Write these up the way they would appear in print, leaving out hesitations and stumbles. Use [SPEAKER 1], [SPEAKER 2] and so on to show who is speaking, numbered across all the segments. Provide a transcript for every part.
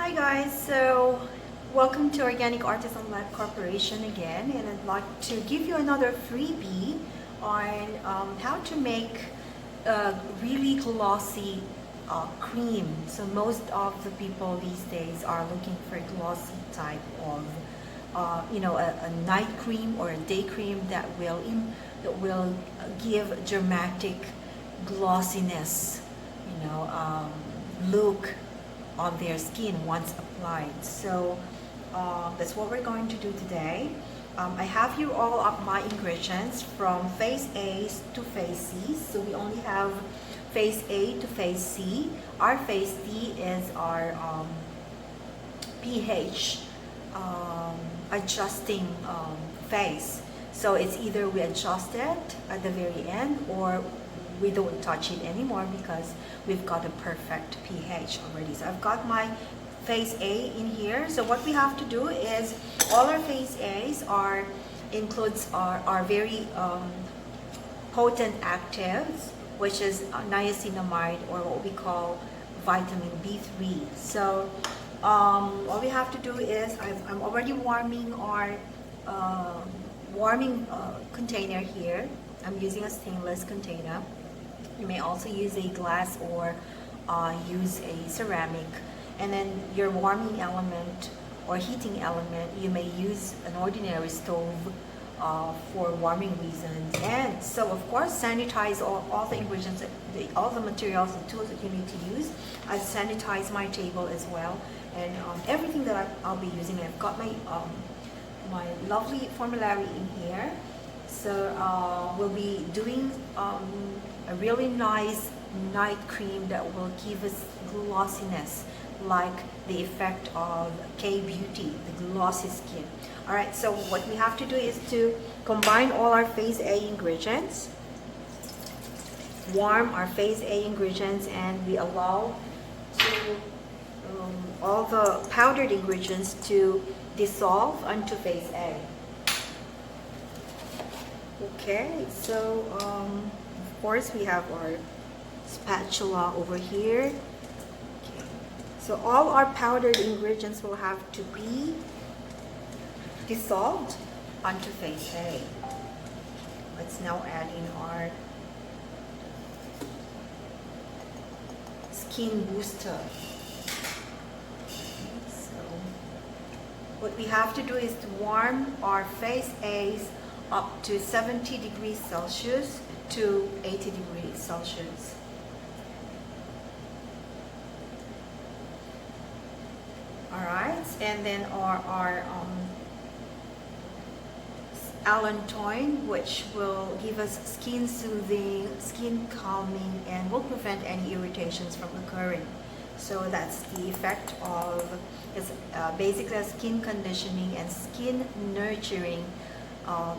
[SPEAKER 1] Hi guys, so welcome to Organic Artisan Life Corporation again, and I'd like to give you another freebie on how to make a really glossy cream. So most of the people these days are looking for a glossy type of a night cream or a day cream that will give dramatic glossiness, look on their skin once applied. So that's what we're going to do today. I have here all of my ingredients from phase A to phase C. So we only have phase A to phase C. Our phase D is our pH adjusting phase. So it's either we adjust it at the very end or we don't touch it anymore because we've got a perfect pH already. So I've got my phase A in here. So what we have to do is all our phase A's includes our very potent actives, which is niacinamide, or what we call vitamin B3. So all we have to do is I'm already warming our container here. I'm using a stainless container. You may also use a glass or use a ceramic. And then your warming element or heating element, you may use an ordinary stove for warming reasons. And so of course sanitize all the ingredients, all the materials and tools that you need to use. I sanitize my table as well, and everything that I'll be using. I've got my lovely formulary in here. So we'll be doing a really nice night cream that will give us glossiness, like the effect of K-Beauty, the glossy skin. Alright, so what we have to do is to combine all our phase A ingredients, warm our phase A ingredients, and we allow all the powdered ingredients to dissolve onto phase A. Okay, so of course we have our spatula over here. Okay. So all our powdered ingredients will have to be dissolved onto phase A. Let's now add in our skin booster. So what we have to do is to warm our phase A's up to 70 degrees Celsius to 80 degrees Celsius. Alright, and then our allantoin, which will give us skin soothing, skin calming, and will prevent any irritations from occurring. So that's the effect of, it's basically a skin conditioning and skin nurturing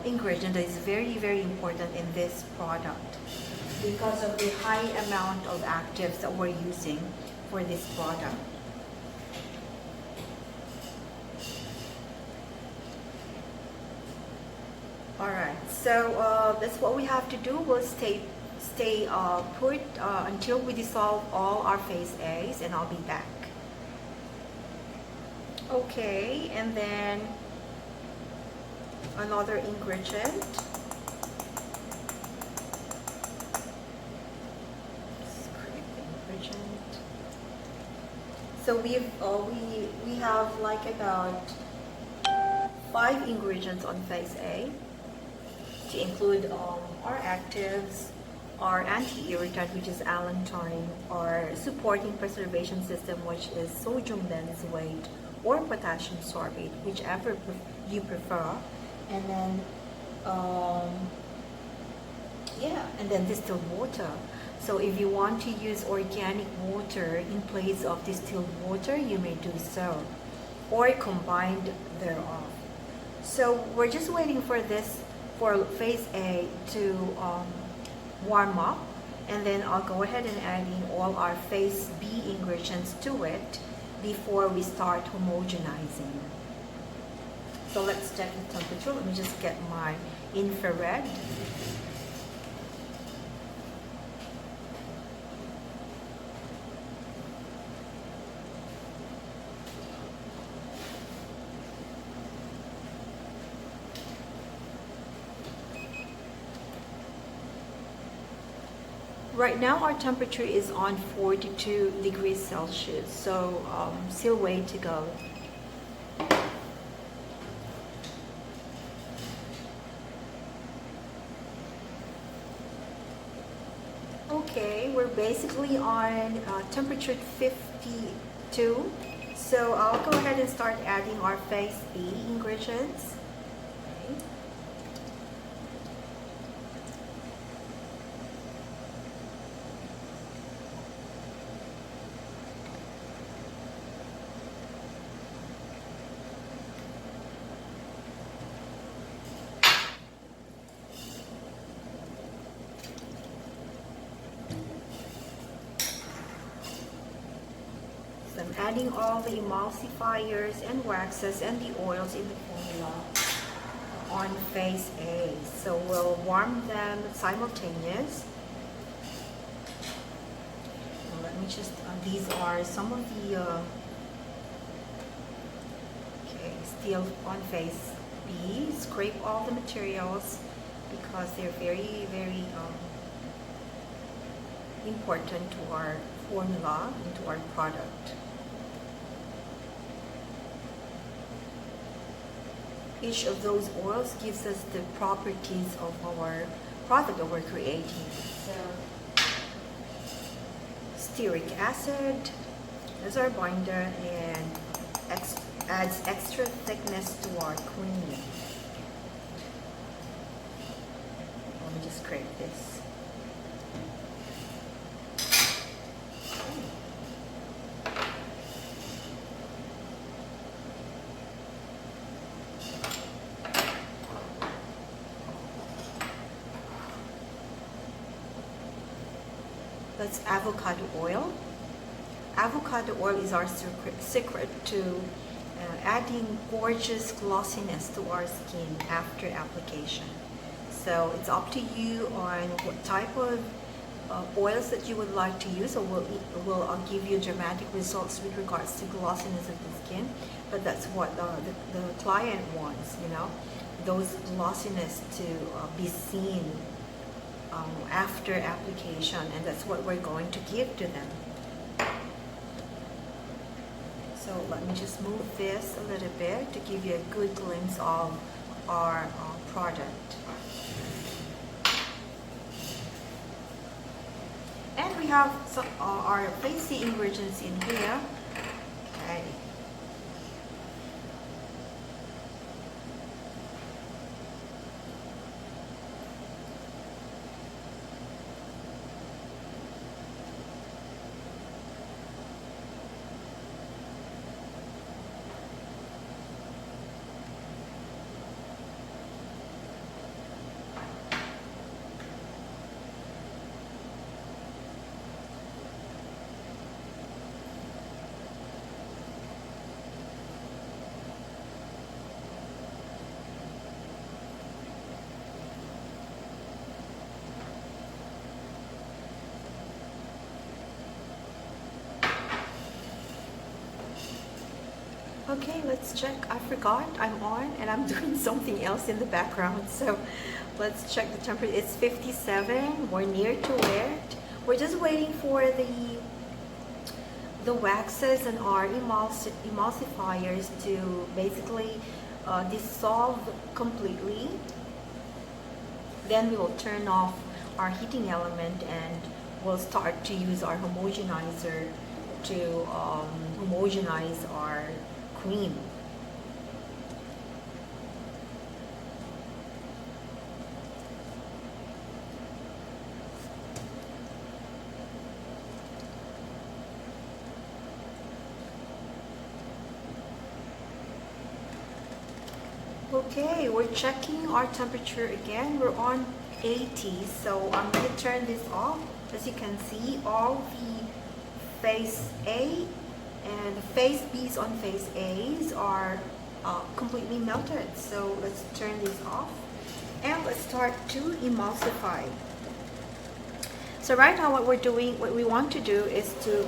[SPEAKER 1] ingredient that is very, very important in this product because of the high amount of actives that we're using for this product. Alright, so that's what we have to do. We'll stay put until we dissolve all our phase A's, and I'll be back. Okay, and then another ingredient. So we have like about 5 ingredients on phase A, to include our actives, our anti-irritant, which is allantoin, our supporting preservation system, which is sodium benzoate or potassium sorbate, whichever you prefer. And then and then distilled water. So if you want to use organic water in place of distilled water, you may do so, or combined thereof. So we're just waiting for phase A to warm up, and then I'll go ahead and add in all our phase B ingredients to it before we start homogenizing. So let's check the temperature. Let me just get my infrared. Right now our temperature is on 42 degrees Celsius, so still way to go. Okay, we're basically on temperature 52. So I'll go ahead and start adding our phase B ingredients. Okay. So I'm adding all the emulsifiers and waxes and the oils in the formula on phase A. So we'll warm them simultaneous. Now let me just, these are some of the, okay, still on phase B. Scrape all the materials because they're very, very important to our formula and to our product. Each of those oils gives us the properties of our product that we're creating. So, stearic acid is our binder and adds extra thickness to our cream. Let me just scrape this. That's avocado oil. Avocado oil is our secret to adding gorgeous glossiness to our skin after application. So it's up to you on what type of oils that you would like to use, or will give you dramatic results with regards to glossiness of the skin. But that's what the client wants, you know, those glossiness to be seen after application, and that's what we're going to give to them. So let me just move this a little bit to give you a good glimpse of our product. And we have some our basic ingredients in here. Okay. Okay, let's check. I forgot I'm on and I'm doing something else in the background. So let's check the temperature. It's 57. We're near to it. We're just waiting for the waxes and our emulsifiers to basically dissolve completely. Then we will turn off our heating element and we'll start to use our homogenizer to homogenize our cream. Okay, we're checking our temperature again. We're on 80, so I'm going to turn this off. As you can see, all the phase A and the phase B's on phase A's are completely melted. So let's turn this off and let's start to emulsify. So right now what we want to do is to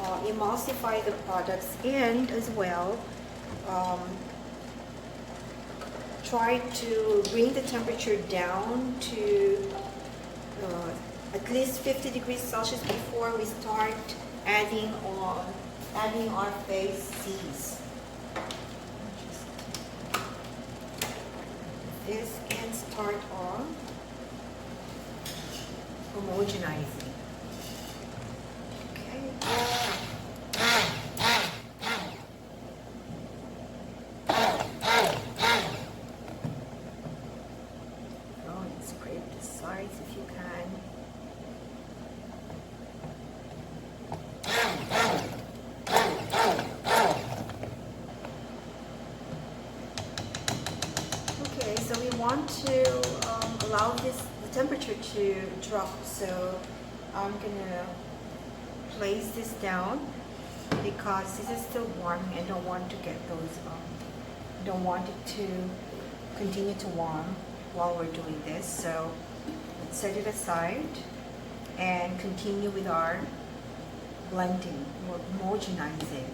[SPEAKER 1] emulsify the products and as well try to bring the temperature down to at least 50 degrees Celsius before we start adding our face C's. This can start on homogenizing. Okay. Oh, and scrape the sides if you can. Okay, so we want to allow the temperature to drop. So I'm gonna place this down because this is still warm. I don't want to get those. Don't want it to continue to warm while we're doing this. So let's set it aside and continue with our blending or homogenizing.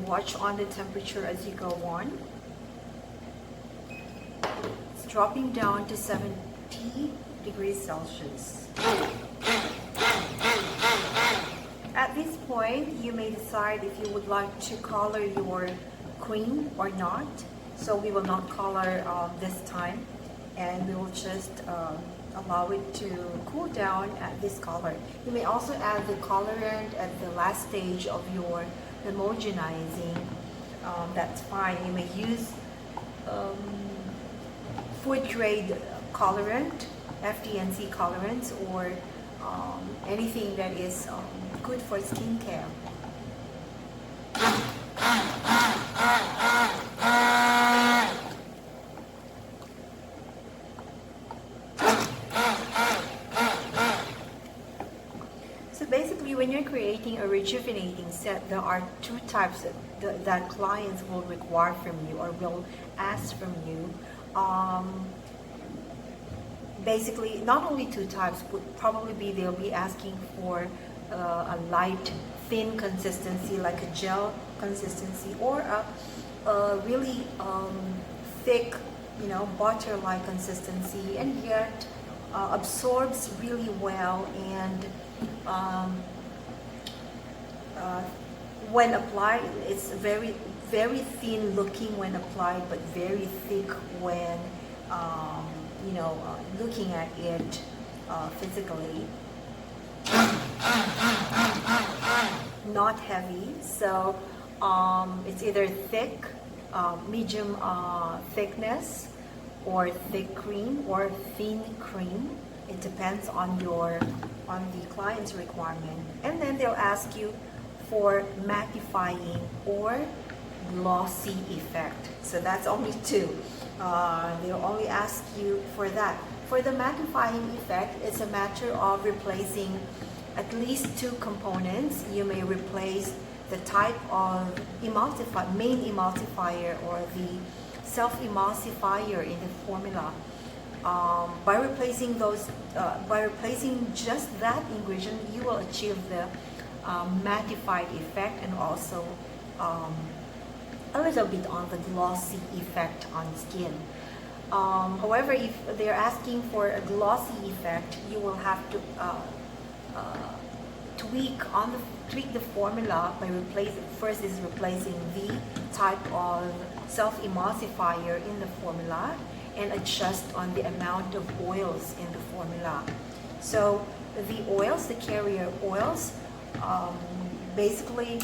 [SPEAKER 1] Watch on the temperature as you go on. It's dropping down to 70 degrees Celsius. At this point, you may decide if you would like to color your cream or not. So we will not color this time, and we will just allow it to cool down at this color. You may also add the colorant at the last stage of your homogenizing. That's fine. You may use food grade colorant, FD&C colorants, or anything that is good for skincare. So basically, when you're creating a rejuvenating set, there are two types that clients will require from you or will ask from you. Basically, not only two types, but probably they'll be asking for a light, thin consistency, like a gel consistency, or a really thick, butter-like consistency, and yet absorbs really well and when applied, it's very, very thin looking when applied, but very thick when looking at it physically. Not heavy, so it's either thick, medium thickness, or thick cream, or thin cream. It depends on the client's requirement. And then they'll ask you for mattifying or glossy effect. So that's only two. They'll only ask you for that. For the mattifying effect, it's a matter of replacing at least two components. You may replace the type of main emulsifier or the self-emulsifier in the formula. By replacing just that ingredient, you will achieve the mattified effect and also a little bit on the glossy effect on skin. However, if they're asking for a glossy effect, you will have to tweak the formula by replacing the type of self-emulsifier in the formula and adjust on the amount of oils in the formula. So the oils, the carrier oils, basically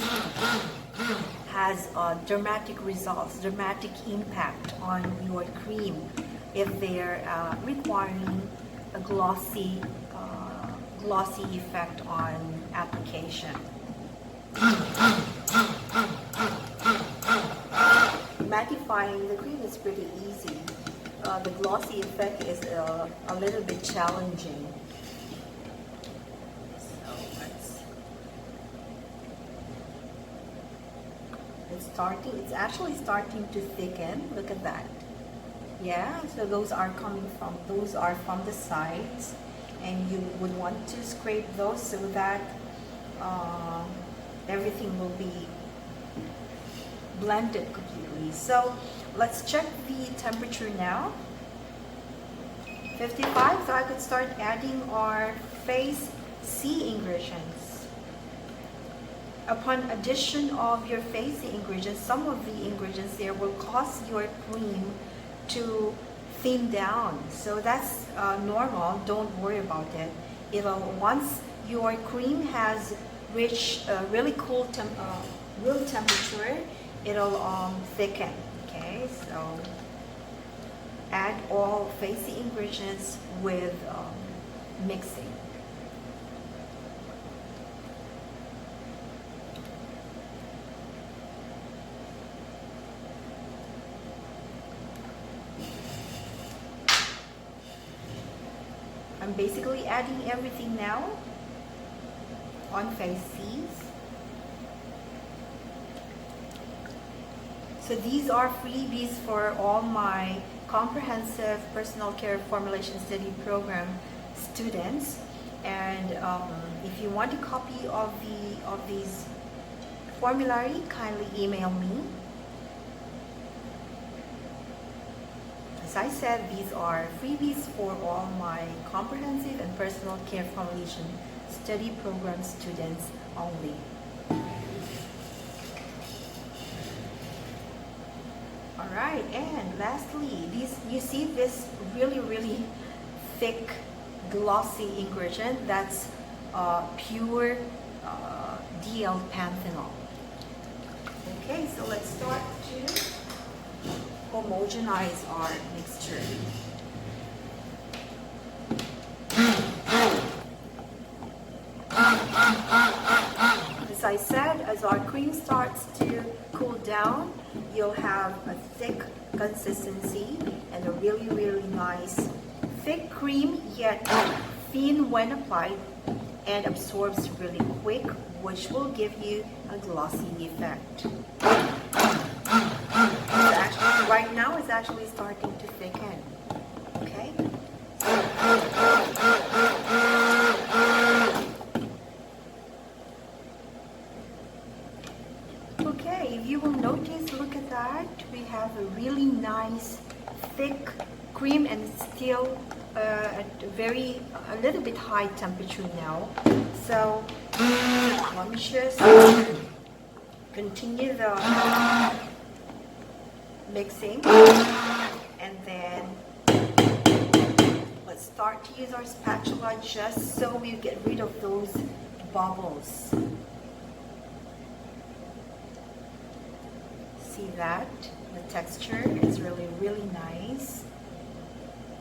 [SPEAKER 1] has dramatic results, dramatic impact on your cream if they're requiring a glossy effect on application. Mattifying the cream is pretty easy. The glossy effect is a little bit challenging. So it's actually starting to thicken. Look at that. Yeah, so those are from the sides, and you would want to scrape those so that everything will be blend it completely. So let's check the temperature now. 55, so I could start adding our phase C ingredients. Upon addition of your phase C ingredients, some of the ingredients there will cause your cream to thin down. So that's normal, don't worry about it. Once your cream has reached really cool room temperature, it'll thicken. Okay, so add all phase C ingredients with mixing. I'm basically adding everything now on phase C's. So these are freebies for all my comprehensive personal care formulation study program students. And if you want a copy of these formulary, kindly email me. As I said, these are freebies for all my comprehensive and personal care formulation study program students only. Alright, and lastly, you see this really thick glossy ingredient, that's pure DL panthenol. Okay, so let's start to homogenize our mixture. As I said, as our cream starts to cool down, you'll have a thick consistency and a really nice thick cream, yet thin when applied and absorbs really quick, which will give you a glossy effect. Actually, right now it's actually starting to thicken. Okay? Okay, if you will notice, look at that. We have a really nice thick cream and it's still at a little bit high temperature now. So let me just continue the mixing, and then let's start to use our spatula just so we get rid of those bubbles. See that? The texture is really nice.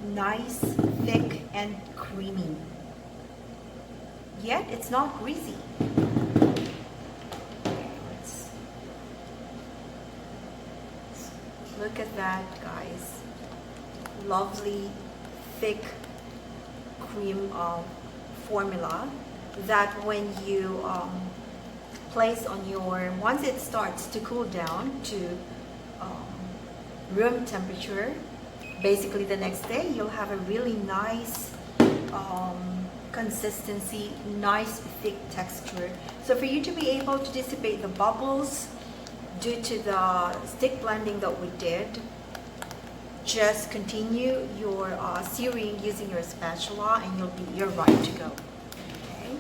[SPEAKER 1] Nice, thick, and creamy. Yet it's not greasy. Look at that, guys. Lovely, thick cream formula that when you place on once it starts to cool down to room temperature, basically the next day you'll have a really nice consistency, nice thick texture. So for you to be able to dissipate the bubbles due to the stick blending that we did, just continue your searing using your spatula and you're right to go. Okay.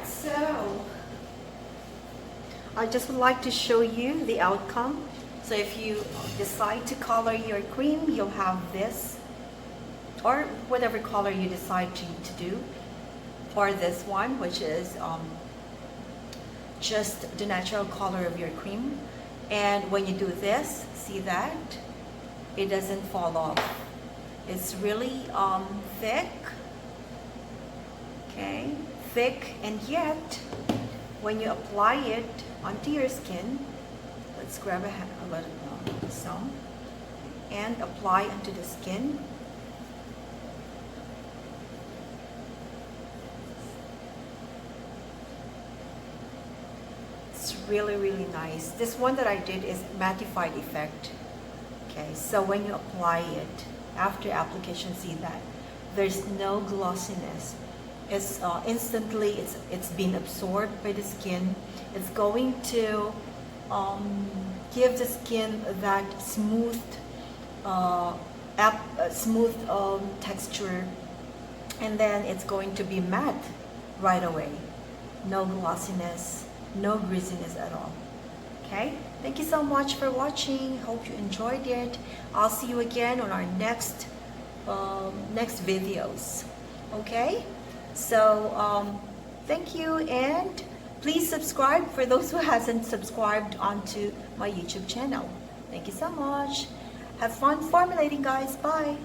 [SPEAKER 1] So I just would like to show you the outcome. So if you decide to color your cream, you'll have this, or whatever color you decide to do, or this one, which is just the natural color of your cream. And when you do this, see that? It doesn't fall off. It's really thick. Okay, thick, and yet when you apply it onto your skin, let's grab some. and apply onto the skin. It's really, really nice. This one that I did is mattified effect. Okay, so when you apply it, after application, see that there's no glossiness. It's instantly, it's been absorbed by the skin. It's going to give the skin that smooth texture, and then it's going to be matte right away. No glossiness, no greasiness at all. Okay, thank you so much for watching. Hope you enjoyed it. I'll see you again on our next videos. Okay, so thank you, and please subscribe for those who hasn't subscribed onto my YouTube channel. Thank you so much. Have fun formulating, guys. Bye.